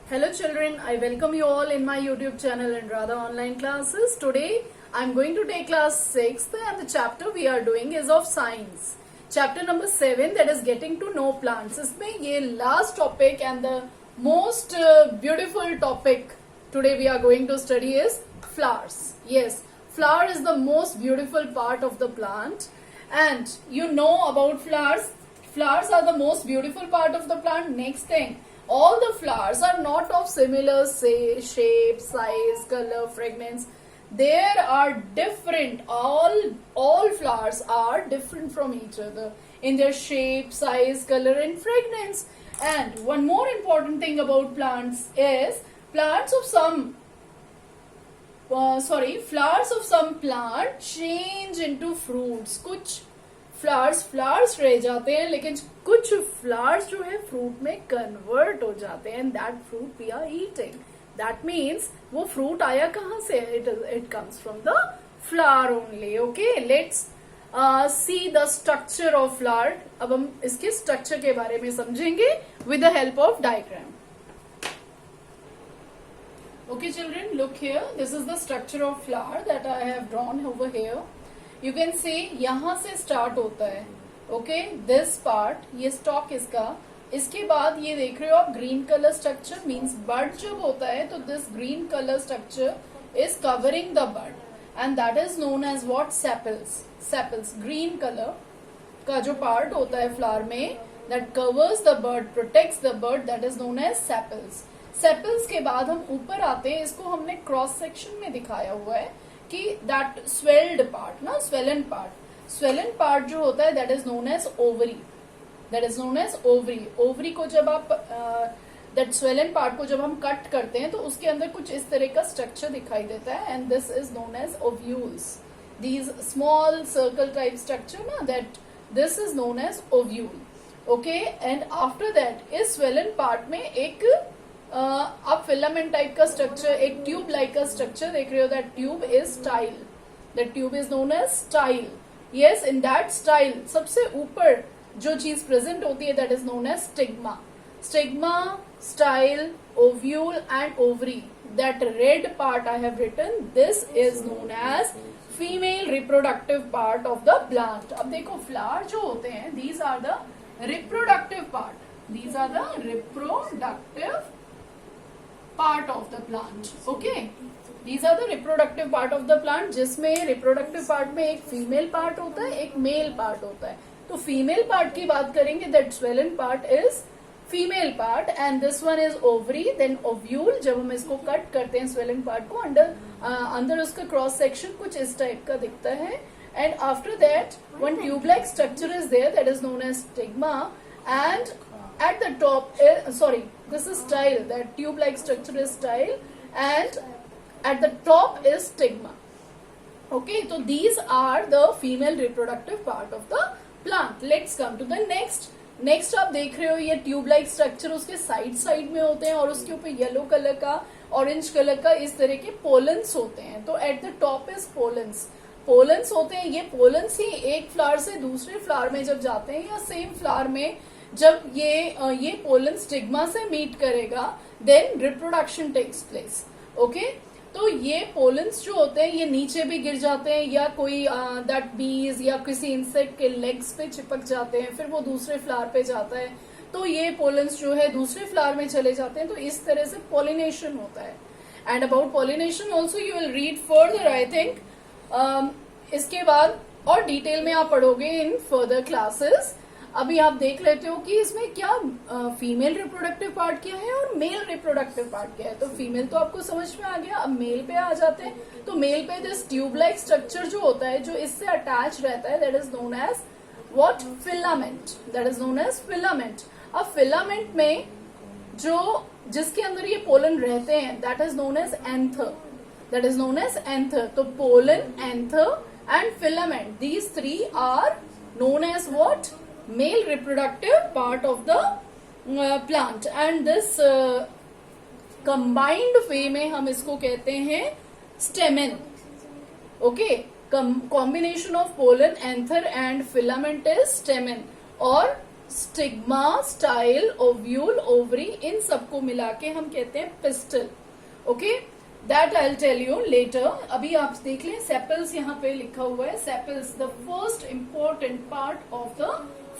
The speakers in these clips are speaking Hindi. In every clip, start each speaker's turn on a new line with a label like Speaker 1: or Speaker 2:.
Speaker 1: Hello children, I welcome you all in my YouTube channel and Radha online classes. Today I am going to take class 6th and the chapter we are doing is of science. Chapter number 7, that is getting to know plants. इसमें ये last topic and the most beautiful topic today we are going to study is flowers. Yes, flower is the most beautiful part of the plant and you know about flowers. Flowers are the most beautiful part of the plant. Next thing, all the flowers are not of similar shape, size, color, fragrance. There are different. All flowers are different from each other in their shape, size, color, and fragrance. And one more important thing about plants is flowers of some plant change into fruits. कुछ फ्लावर्स रह जाते हैं लेकिन कुछ फ्लावर्स जो है फ्रूट में कन्वर्ट हो जाते हैं and that fruit we are eating. That means वो फ्रूट आया कहाँ से? It comes from the flower only. Okay, let's see the structure of flower. अब हम इसके स्ट्रक्चर के बारे में समझेंगे with the help of diagram. Okay children, look here. This is the structure of flower that I have drawn over here. You can see यहाँ से start होता है. Okay, this part, ये stalk इसका. इसके बाद ये देख रहे हो आप green color structure means bud जब होता है तो this green color structure is covering the bud and that is known as what? Sepals. Sepals, green color का जो part होता है flower में that covers the bud, protects the bud, that is known as sepals. Sepals के बाद हम ऊपर आते हैं. इसको हमने क्रॉस सेक्शन में दिखाया हुआ है कि दैट स्वेल्ड पार्ट ना, स्वेलन पार्ट जो होता है that is known as ovary. That is known as ovary. Ovary को जब आप दैट स्वेलन पार्ट को जब हम कट करते हैं तो उसके अंदर कुछ इस तरह का स्ट्रक्चर दिखाई देता है and this is known as ovules. These small circle type structure ना, that this is known as ovule. Okay, and after that इस स्वेलन पार्ट में एक आप फिलामेंट टाइप का स्ट्रक्चर, एक ट्यूब लाइक का स्ट्रक्चर देख रहे हो. That tube is style. That tube is known as style. Yes, in that style सबसे ऊपर जो चीज प्रेजेंट होती है that is known as stigma. Stigma, style, ovule and ovary. That red part I have written, this is known as female reproductive part of the plant. अब देखो फ्लावर जो होते हैं these are the reproductive part. These are the reproductive part of the plant. Okay, these are the reproductive part of the plant, जिसमें reproductive part में एक female part होता है, एक male part होता है. तो female part की बात करेंगे that swollen part is female part and this one is ovary, then ovule. जब हम इसको कट करते हैं swollen part को अंदर उसका क्रॉस सेक्शन कुछ इस टाइप का दिखता है and after that one tube like structure is there that is known as stigma and at the top this is style. That tube like structure is style and at the top is stigma. Okay, so these are the female reproductive part of the plant. Let's come to the next आप देख रहे हो ये ट्यूब लाइक स्ट्रक्चर उसके साइड में होते हैं और उसके ऊपर येलो कलर का, ऑरेंज कलर का इस तरह के पोलन्स होते हैं. तो at the top is pollens होते हैं. ये पोलन्स ही एक फ्लावर से दूसरे फ्लावर में जब जाते हैं या सेम फ्लावर में जब ये पोलन स्टिग्मा से मीट करेगा then reproduction takes place. Okay, तो ये पोलन्स जो होते हैं ये नीचे भी गिर जाते हैं या कोई दैट बीज या किसी इंसेक्ट के लेग्स पे चिपक जाते हैं, फिर वो दूसरे फ्लावर पे जाता है तो ये पोलन्स जो है दूसरे फ्लावर में चले जाते हैं. तो इस तरह से पॉलिनेशन होता है. And about pollination also you will read further I think. इसके बाद और डिटेल में आप पढ़ोगे इन फर्दर क्लासेस. अभी आप देख लेते हो कि इसमें क्या फीमेल रिप्रोडक्टिव पार्ट क्या है और मेल रिप्रोडक्टिव पार्ट क्या है. तो फीमेल तो आपको समझ में आ गया. अब मेल पे आ जाते हैं. तो मेल पे दिस ट्यूब लाइक स्ट्रक्चर जो होता है जो इससे अटैच रहता है that is known as what? Filament. That is known as filament. अब फिलामेंट में जो जिसके अंदर ये पोलन रहते हैं that is known as anther. That is known as anther. तो pollen, anther and filament, these three are known as what? Male reproductive part of the plant and this combined way में हम इसको कहते हैं stamen. Okay, combination of pollen, anther and filament is stamen. और स्टिग्मा, स्टाइल, ओव्यूल, ओवरी, इन सबको मिला के हम कहते हैं pistil. Okay, that I will tell you later. अभी आप देख लें सेपल्स यहाँ पे लिखा हुआ है. Sepals the first important part of the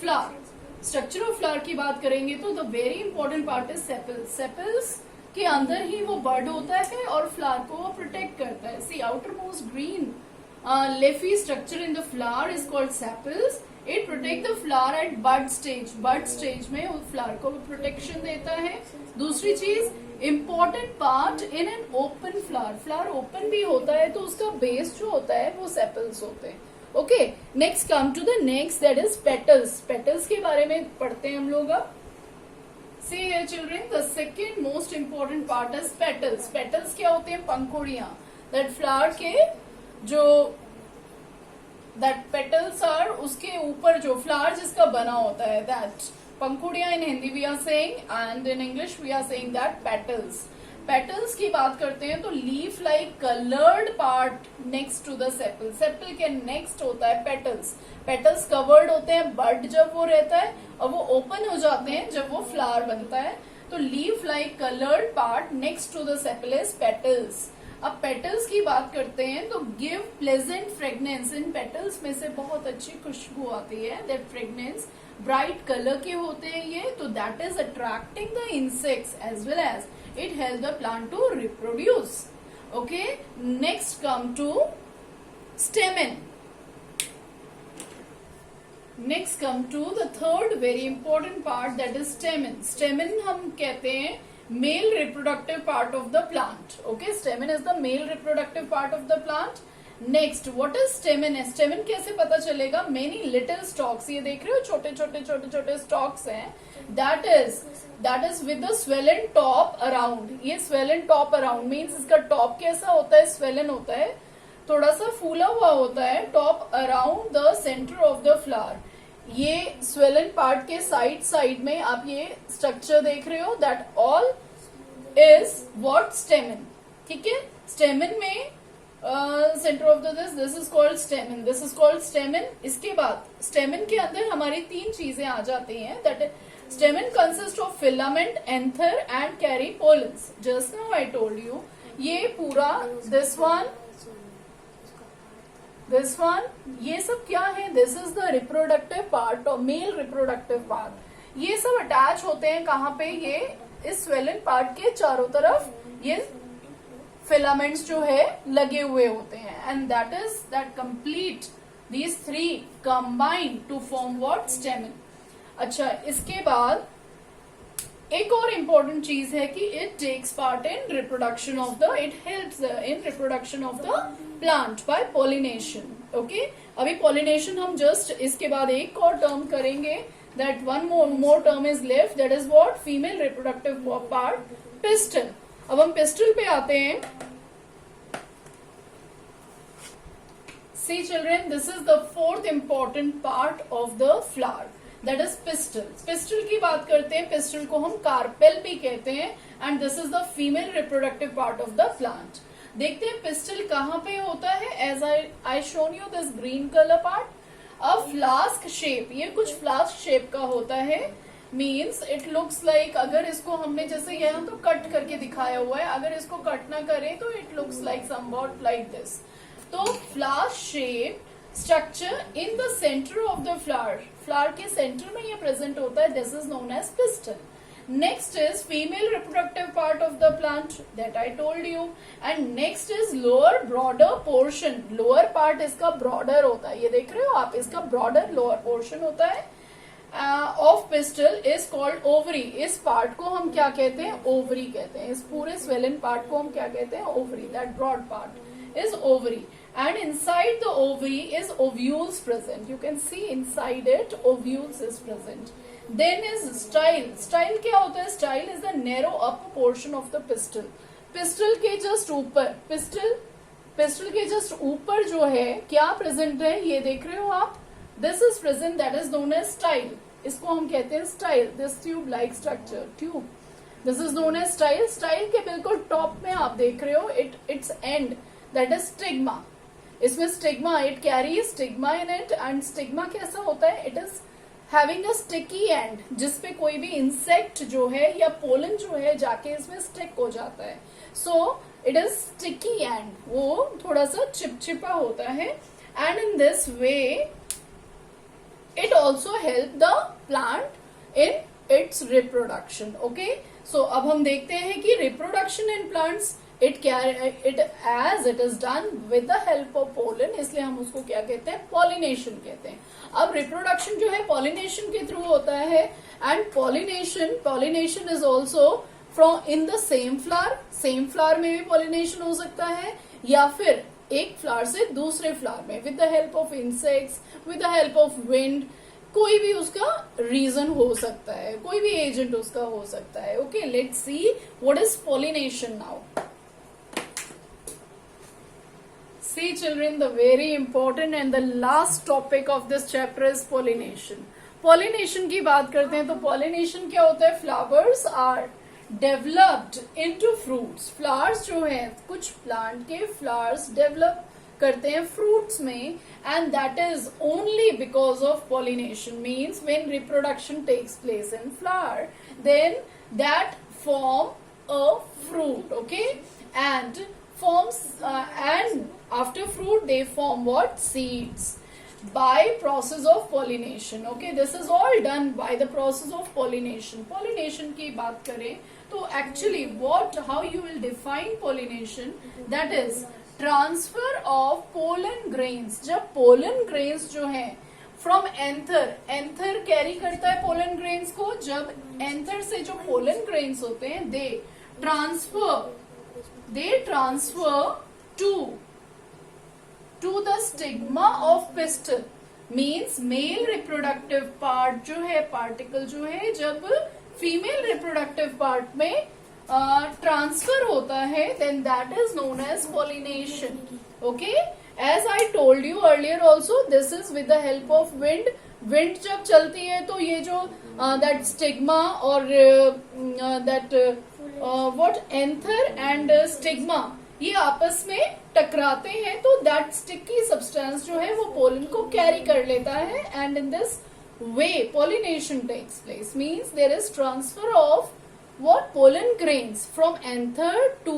Speaker 1: flower. Structure of flower की बात करेंगे तो the very important part is sepals. Sepals के अंदर ही वो बर्ड होता है और फ्लावर को वो प्रोटेक्ट करता है. See outermost green leafy structure in the flower is called sepals. It protect the flower at bud stage. Bud stage में वो flower को protection देता है. दूसरी चीज important part in an open flower. Flower open भी होता है तो उसका base जो होता है वो sepals होते हैं. Okay, next come to the next, that is petals. Petals के बारे में पढ़ते हैं हम लोग अब. See here children, the second most important part is petals. Petals क्या होते हैं? पंखुड़ियां. That flower के जो दैट पेटल्स आर, उसके ऊपर जो फ्लावर जिसका बना होता है, दैट पंखुड़ियां in Hindi we are saying and in English we are saying that petals. Petals की बात करते हैं तो leaf like coloured part next to the sepal. Sepal के नेक्स्ट होता है पेटल्स. पेटल्स कवर्ड होते हैं बड जब वो रहता है और वो ओपन हो जाते हैं जब वो फ्लावर बनता है. तो leaf like coloured part next to the sepal is petals. अब पेटल्स की बात करते हैं तो गिव प्लेजेंट फ्रेग्रेंस. इन पेटल्स में से बहुत अच्छी खुशबू आती है. दैट फ्रेग्रेंस ब्राइट कलर के होते हैं ये, तो that is attracting the insects as well as it help the plant to reproduce. Okay, next come to stamen. Next come to the third very important part, that is stamen. Stamen हम कहते हैं male reproductive part of the plant. Okay, stamen is the male reproductive part of the plant. Next, what is stamen? Stamen कैसे पता चलेगा? Many little stalks. ये देख रहे हो छोटे छोटे छोटे छोटे stalks हैं. That is with the swollen top around. ये swollen top around means इसका top कैसा होता है? swollen होता है, थोड़ा सा फूला हुआ होता है. Top around the center of the flower. ये स्वेलन पार्ट के साइड में आप ये स्ट्रक्चर देख रहे हो. That all is what? स्टेमन. ठीक है, स्टेमन में centre of this is called स्टेमन. This is called स्टेमन. इसके बाद स्टेमन के अंदर हमारी तीन चीजें आ जाती हैं. That स्टेमन consist of filament, anther and carry pollens. Just now I told you ये पूरा दिस वन ये सब क्या है? This is the reproductive part और मेल रिप्रोडक्टिव पार्ट. ये सब अटैच होते हैं कहाँ पे? ये इस स्वेलन पार्ट के चारों तरफ ये फिलामेंट्स जो है लगे हुए होते हैं. And that complete these three combine to form what? Stamen. अच्छा, इसके बाद एक और इम्पोर्टेंट चीज है कि it takes part in reproduction of the, it helps in reproduction of the plant by pollination. Okay, अभी पॉलिनेशन हम जस्ट इसके बाद एक और टर्म करेंगे. That one more term is left, that is what? Female reproductive part, pistil. अब हम पिस्टल पे आते हैं. सी children, this is the fourth important part of the flower, that is pistol. Pistol की बात करते हैं. पिस्टल को हम कार्पेल भी कहते हैं and this is the female reproductive part of the plant. देखते हैं पिस्टल कहाँ पे होता है. As I shown you this green colour part, a flask shape. ये कुछ फ्लास्क शेप का होता है. मीन्स इट लुक्स लाइक, अगर इसको हमने जैसे यहाँ तो कट करके दिखाया हुआ है, अगर इसको कट ना करें तो it looks like somewhat like this. तो flask shape structure in the centre of the flower. Flower के सेंटर में ये प्रेजेंट होता है. This is known as pistil. Next is female reproductive part of the plant that I told you, and next is lower broader portion. Lower part इसका broader होता है. ये देख रहे हो आप, इसका broader lower portion होता है. Of pistil is called ovary. इस part को हम क्या कहते हैं? ovary कहते हैं. इस पूरे swollen part को हम क्या कहते हैं? ovary. That broad part is ovary. And inside the ovary is ovules present. You can see inside it ovules is present. Then is style. Style क्या होता है? Style is the narrow upper portion of the pistil. Pistil के just ऊपर, pistil के just ऊपर जो है क्या प्रेजेंट है? ये देख रहे हो आप, this is present, that is known as style. इसको हम कहते हैं style. This tube like structure, tube. This is known as style. Style के बिल्कुल टॉप में आप देख रहे हो its end, that is stigma. इसमें stigma, it carry stigma in it. And stigma कैसा होता है? It is having a sticky and, जिसपे कोई भी इंसेक्ट जो है या पोलन जो है जाके इसमें स्टिक हो जाता है. So it is sticky and, वो थोड़ा सा चिपचिपा होता है. And in this way it also help the plant in its reproduction. Okay, so अब हम देखते हैं कि reproduction in plants it as it is done with the help of pollen, इसलिए हम उसको क्या कहते हैं, pollination कहते हैं. अब reproduction जो है pollination के थ्रू होता है, and pollination is also from in the same flower में भी pollination हो सकता है, या फिर एक फ्लावर से दूसरे फ्लावर में, with the help of insects, with the help of wind, कोई भी उसका रीजन हो सकता है, कोई भी एजेंट उसका हो सकता है. Okay, let's see what is pollination now. See children, the very important and the last topic of this chapter is pollination. Pollination की बात करते हैं तो पॉलिनेशन क्या होता है, flowers are developed into fruits. Flowers जो है, कुछ प्लांट के फ्लावर्स डेवलप करते हैं फ्रूट्स में, and that is only because of pollination. Means when reproduction takes place in flower, then that form a fruit. Okay, and forms and after fruit they form what, seeds, by process of pollination. Okay, this is all done by the process of pollination. Pollination की बात करें तो actually how you will define pollination, that is transfer of pollen grains. जब pollen grains जो है from anther carry करता है pollen grains को, जब anther से जो pollen grains होते हैं they transfer to the stigma of pistil. Means male reproductive part जो है, पार्टिकल जो है, जब फीमेल रिप्रोडक्टिव पार्ट में ट्रांसफर होता है, then that is known as pollination. Okay, as I told you earlier also, this is with the help of wind. Wind जब चलती है तो ये जो दैट स्टिग्मा और that what anther and stigma, ये आपस में टकराते हैं, तो दैट स्टिकी सब्सटेंस जो है वो पोलन को कैरी कर लेता है, and in this way pollination takes place. Means there is transfer of what, pollen grains from anther to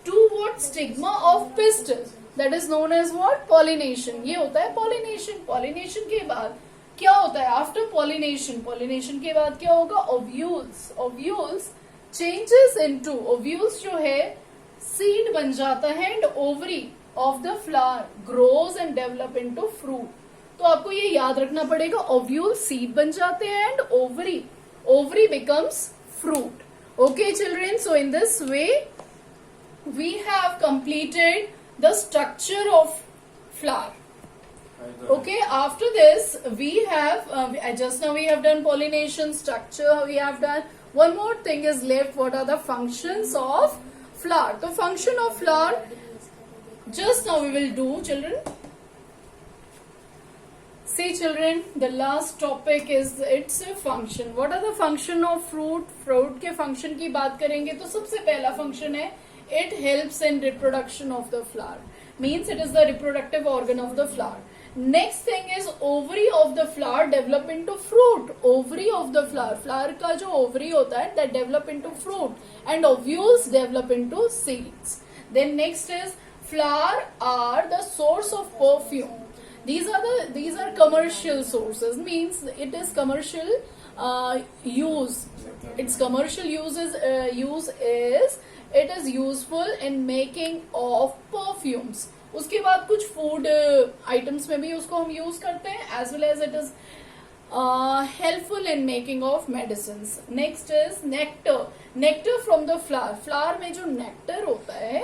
Speaker 1: what, stigma of pistil. That is known as what, pollination. ये होता है पॉलिनेशन. पॉलिनेशन के बाद क्या होता है, आफ्टर पॉलिनेशन के बाद क्या होगा, ओव्यूल्स चेंजेस इनटू, ओव्यूल्स जो है सीड बन जाता है, and ovary of the flower grows and develop into fruit. तो आपको ये याद रखना पड़ेगा, ओव्यूल सीड बन जाते हैं and ovary becomes fruit. Okay children, so in this way we have completed the structure of flower. Okay, after this we have just now we have done pollination, structure we have done. One more thing is left. What are the functions of flower? The function of flower just now we will do, children. See children, the last topic is its function. What are the function of fruit? Fruit के function की बात करेंगे तो सबसे पहला function है, it helps in reproduction of the flower. Means it is the reproductive organ of the flower. Next thing is ovary of the flower develop into fruit. Ovary of the flower का जो ovary होता है that develop into fruit, and ovules develop into seeds. Then next is flower are the source of perfume. These are commercial sources. Means it is commercial use. Its commercial use is it is useful in making of perfumes. उसके बाद कुछ फूड आइटम्स में भी उसको हम यूज करते हैं, as well as it is helpful in making of medicine. Next is nectar from the flower में जो नेक्टर होता है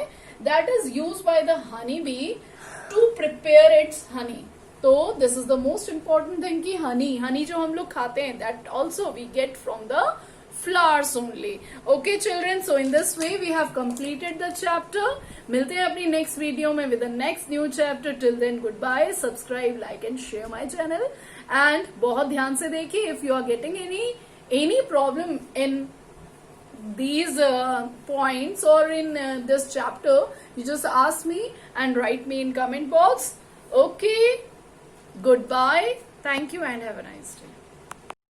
Speaker 1: that is use by the honey bee to prepare its honey. तो this is the most important thing कि हनी जो हम लोग खाते हैं that also we get from the flowers only. Okay children, so in this way we have completed the chapter. मिलते हैं अपनी next video में with the next new chapter. Till then goodbye. Subscribe, like and share my channel. And बहुत ध्यान से देखिए, if you are getting any problem in these points or in this chapter, you just ask me and write me in comment box. Okay, goodbye. Thank you and have a nice day.